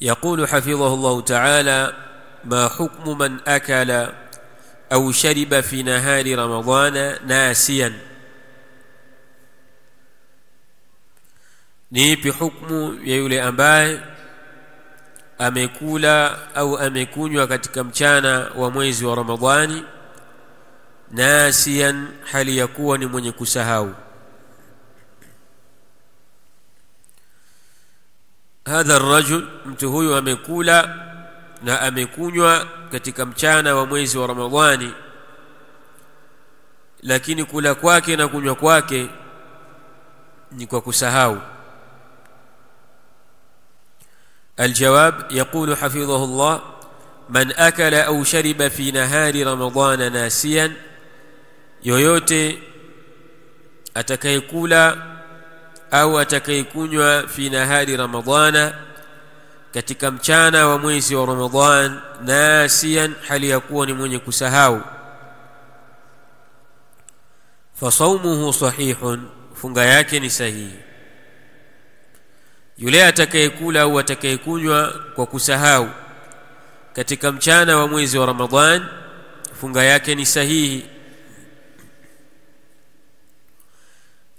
يقول حفظه الله تعالى: ما حكم من أكل أو شرب في نهار رمضان ناسيا؟ nipi hukumu ya yule ambaye amekula au amekunywa katika mchana wa mwezi wa Ramadhani nasiyan, hali ya kuwa ni mwenye kusahau. Hadha ar-rajul, mtu huyu amekula na amekunywa katika mchana wa mwezi wa Ramadhani, lakini kula kwake na kunywa kwake ni kwa kusahau. الجواب: يقول حفظه الله: من أكل أو شرب في نهار رمضان ناسيا, yoyote atakayekula au atakayekunywa fi nahari ramadhana, katika mchana wa mwezi wa Ramadhan, nasiyan, hali ya kuwa ni mwenye kusahau, fasawmuhu sahihun, funga yake ni sahihi. Yule atakayekula au atakayekunywa kwa kusahau katika mchana wa mwezi wa Ramadhan, funga yake ni sahihi.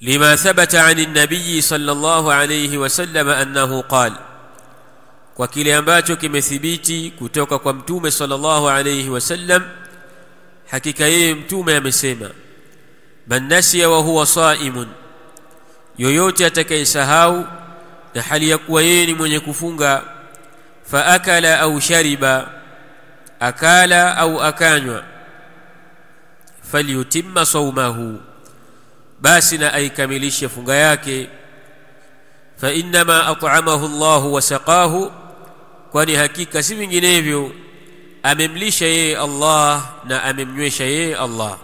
لما ثبت عن النبي صلى الله عليه وسلم أنه قال, kwa kile ambacho kimethibiti kutoka kwa mtume sallallahu alayhi wasallam, hakika yeye mtume amesema: man nasiya wa huwa saimun, yoyote atakayesahau na hali ya kuwa yeye ni mwenye kufunga, fa akala au shariba, akala au akanywa, falyutimma sawmahu, basi na aikamilishe funga yake. Fa innama at'amahu Allahu wa saqahu, kwani hakika si vinginevyo amemlisha yeye Allah na amemnywesha yeye Allah.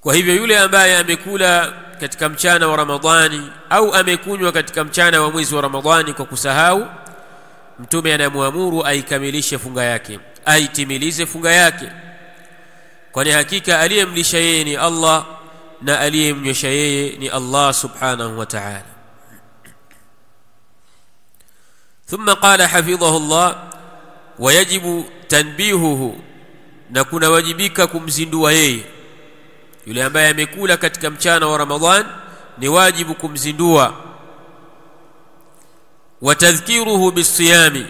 Kwa hivyo yule ambaye amekula katika mchana wa Ramadhani au amekunywa katika mchana wa mwezi wa Ramadhani kwa kusahau, mtume anamuamuru aikamilishe funga yake, aitimilize funga yake, kwani hakika aliyemlisha yeye ni Allah na aliyemnywesha yeye ni Allah subhanahu wa ta'ala. ثم قال حفظه الله: ويجب تنبيهه, na kuna wajibika kumzindua yeye. Yule ambaye amekula katika mchana wa Ramadhan ni wajibu kumzindua. Watadhkiruhu bisiyami,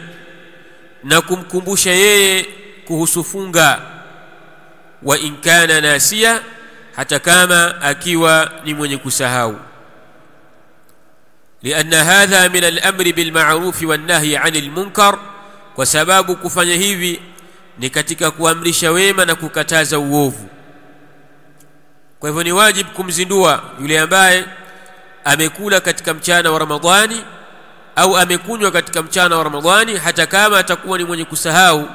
na kumkumbusha yeye kuhusu funga. Wa in kana nasiya, hata kama akiwa ni mwenye kusahau. لأن هذا من الأمر بالمعروف والنهي عن المنكر, kwa sababu kufanya hivi ni katika kuamrisha wema na kukataza uovu. Kwa hivyo ni wajibu kumzindua yule ambaye amekula katika mchana wa Ramadhani au amekunywa katika mchana wa Ramadhani, hata kama atakuwa ni mwenye kusahau,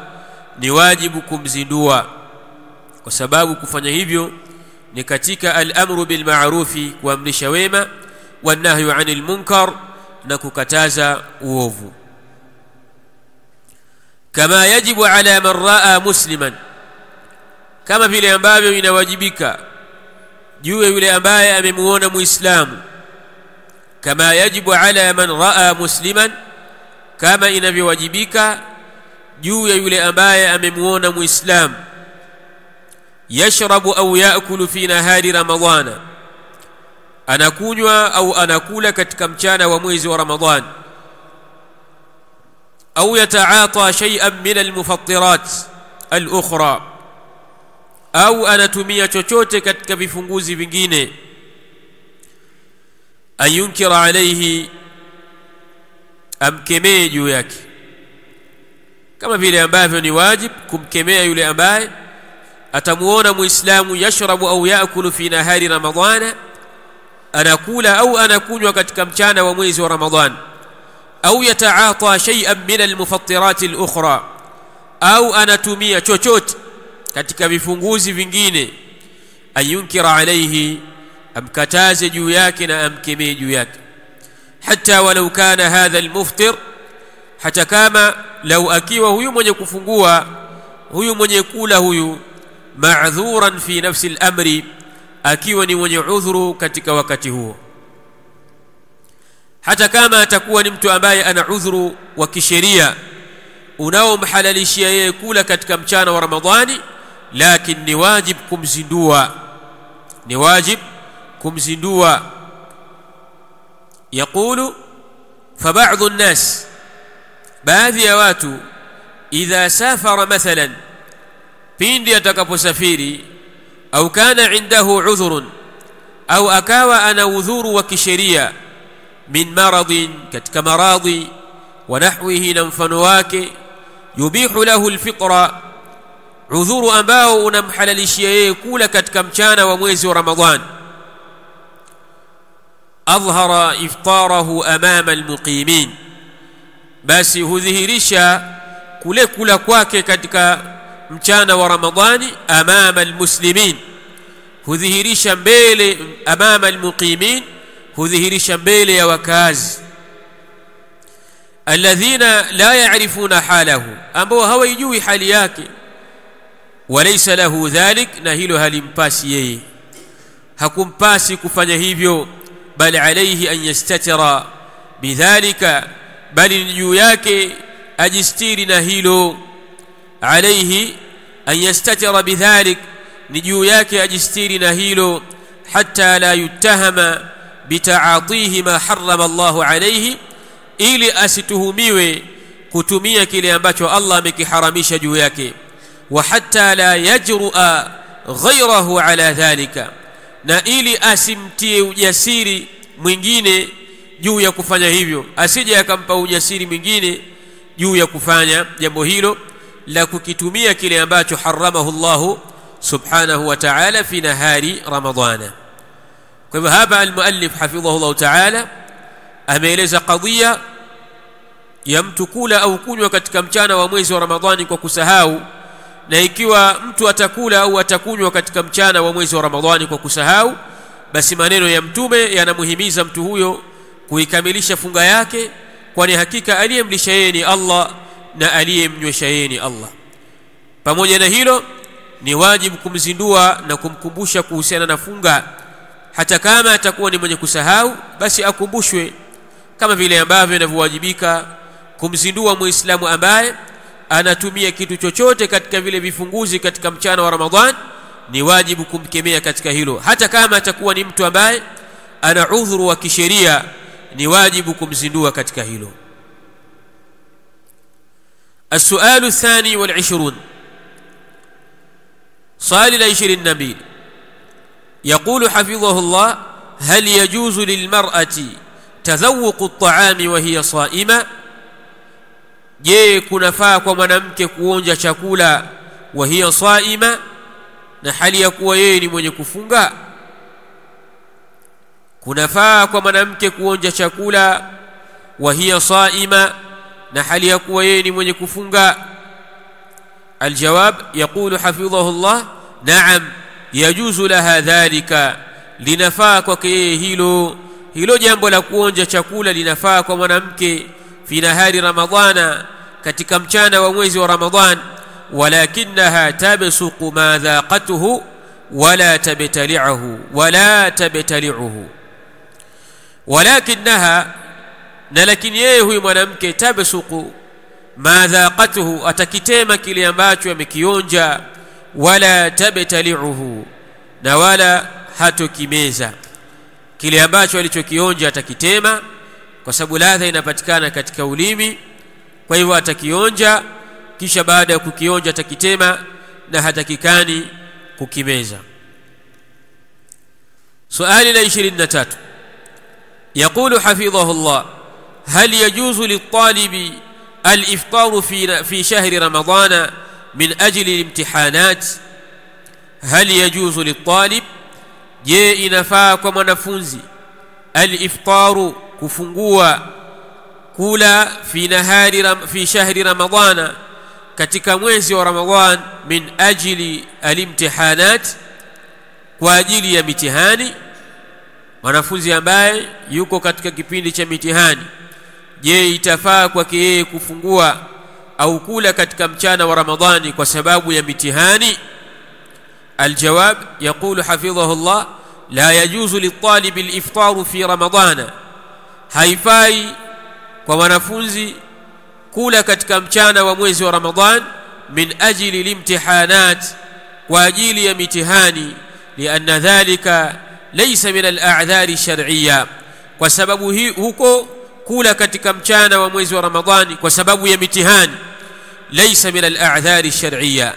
ni wajibu kumzindua, kwa sababu kufanya hivyo ni katika al-amru bil ma'rufi, kuamrisha wema, wa nahyu 'anil munkar, na kukataza uovu. Kama yajibu ala man raa musliman, kama vile ambavyo inawajibika juu ya yule ambaye amemuona muislamu. Kama yajibu ala man raa musliman, kama inavyowajibika juu ya yule ambaye amemuona muislamu. Yashrabu au yaakulu fi nahari ramadhana, anakunywa au anakula katika mchana wa mwezi wa Ramadhan. Au yataata shay'an min almufattirat alukhra, au anatumia chochote katika vifunguzi vingine. Ayunkira alayhi, amkemee juu yake, kama vile ambavyo ni wajib kumkemea yule ambaye atamuona muislamu yashrabu au yaakulu fi nahari ramadhana, anakula au anakunywa katika mchana wa mwezi wa Ramadhan. Au yataata shay'an min almufattirat alukhra, au anatumia chochote katika vifunguzi vingine. Ayunkira alayhi, amkataze juu yake na amkemee juu yake. Hatta walau kana hadha almuftir, hata kama lau akiwa huyu mwenye kufungua, huyu mwenye kula huyu, ma'dhuran fi nafsi al-amri, akiwa ni mwenye udhuru katika wakati huo. hata kama atakuwa ni mtu ambaye ana udhuru wa kisheria unaomhalalishia yeye kula katika mchana wa Ramadhani, lakini ni wajib kumzindua, ni wajib kumzindua. Yaqulu fa ba'dhu an-nas, baadhi ya watu, idha safara mathalan, pindi atakaposafiri, au kana indahu udhurun, au akawa ana udhuru wa kisheria, min maradhin, katika maradhi, wa nahwihi, na mfano wake, yubihu lahu alfitra, udhuru ambao unamhalalishia yeye kula katika mchana wa mwezi wa Ramadhan, adhhara iftarahu amama almuqimin, basi hudhihirisha kule kula kwake katika mchana wa Ramadhani amama almuslimin, hudhihirisha mbele, amama almuqimin, hudhihirisha mbele ya wakazi, alladhina la ya'rifuna halahu, ambao hawajui hali yake, walaysa lahu dhalik, na hilo halimpasi yeye, hakumpasi kufanya hivyo, bali alayhi an yastatira bidhalika, bali juu yake ajistiri na hilo, alayhi an yastatira bidhalik, ni juu yake ajistiri na hilo, hatta la yuttahama bitaatihi ma harrama Allahu alayhi, ili asituhumiwe kutumia kile ambacho Allah amekiharamisha juu yake, wa hatta la yajru'a ghayrahu ala dhalika, na ili asimtie ujasiri mwingine juu ya kufanya hivyo, asije akampa ujasiri mwingine juu ya kufanya jambo hilo la kukitumia kile ambacho haramahu Allah subhanahu wa ta'ala fi nahari Ramadhana. Kwa hivyo hapa almuallif hafidhahu Allah ta'ala ameeleza qadhiya ya mtu kula au kunywa katika mchana wa mwezi wa Ramadhani kwa kusahau, na ikiwa mtu atakula au atakunywa katika mchana wa mwezi wa Ramadhani kwa kusahau, basi maneno ya Mtume yanamuhimiza mtu huyo kuikamilisha funga yake, kwani hakika aliyemlisha yeye ni Allah na aliyemnywesha yeye ni Allah. Pamoja na hilo, ni wajibu kumzindua na kumkumbusha kuhusiana na funga, hata kama atakuwa ni mwenye kusahau, basi akumbushwe, kama vile ambavyo inavyowajibika kumzindua Muislamu ambaye anatumia kitu chochote katika vile vifunguzi katika mchana wa Ramadhan. Ni wajibu kumkemea katika hilo, hata kama atakuwa ni mtu ambaye ana udhuru wa kisheria, ni wajibu kumzindua katika hilo. السؤال الثاني والعشرون، صال العشرين نبيل، يقول حفظه الله: هل يجوز للمرأة تذوق الطعام وهي صائمة؟ je, kunafaa kwa mwanamke kuonja chakula wa hiya saima, na hali ya kuwa yeye ni mwenye kufunga? Kunafaa kwa mwanamke kuonja chakula wa hiya saima, na hali ya kuwa yeye ni mwenye kufunga? Aljawab, yaqulu hafidhahu Allah: na'am yajuzu laha dhalika, linafaa kwa hilo jambo la kuonja chakula linafaa kwa mwanamke fi nahari Ramadhana, katika mchana wa mwezi wa Ramadhan, walakinaha tabsuqu ma dhaqatuhu wala tabtali'uhu, walakinaha, na lakini yeye huyu mwanamke, tabsuqu ma dhaqatuhu, atakitema kile ambacho amekionja, wala tabtali'uhu, na wala hatokimeza kile ambacho alichokionja, atakitema kwa sababu ladha inapatikana katika ulimi. Kwa hivyo atakionja, kisha baada ya kukionja atakitema, na hatakikani kukimeza. Swali la 23, يقول حفظه الله: هل يجوز للطالب الإفطار في شهر رمضان من أجل الامتحانات؟ هل يجوز للطالب، je, inafaa kwa mwanafunzi al-iftaru, kufungua kula fi shahri Ramadhana, katika mwezi wa Ramadhan, min ajili al-imtihanat, kwa ajili ya mitihani? Mwanafunzi ambaye yuko katika kipindi cha mitihani, je, itafaa kwake yeye kufungua au kula katika mchana wa Ramadhani kwa sababu ya mitihani? Aljawab, yaqulu hafidhahu Allah: la yajuzu lit-talib al-iftar fi Ramadhana haifai kwa wanafunzi kula katika mchana wa mwezi wa Ramadhan min ajili limtihanat, kwa ajili ya mitihani, lianna dhalika laysa min al-a'dhari shar'iyya, kwa sababu huko kula katika mchana wa mwezi wa Ramadhani kwa sababu ya mitihani, laysa min al-a'dhari shar'iyya,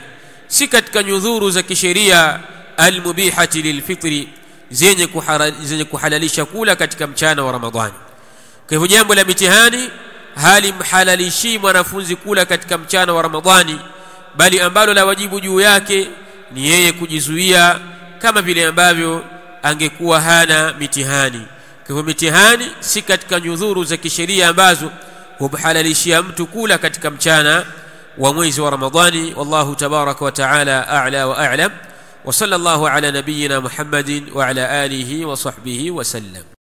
si katika nyudhuru za kisheria al-mubihati lilfitri, zenye kuhalalisha kula katika mchana wa Ramadhani. Kwa hivyo jambo la mitihani halimhalalishi mwanafunzi kula katika mchana wa Ramadhani, bali ambalo la wajibu juu yake ni yeye kujizuia kama vile ambavyo angekuwa hana mitihani. Kwa hivyo mitihani si katika nyudhuru za kisheria ambazo humhalalishia mtu kula katika mchana wa mwezi wa Ramadhani. Wallahu tabaraka wa taala a'la wa a'lam, wa sallallahu ala nabiyyina Muhammadin wa ala alihi wa sahbihi wa sallam.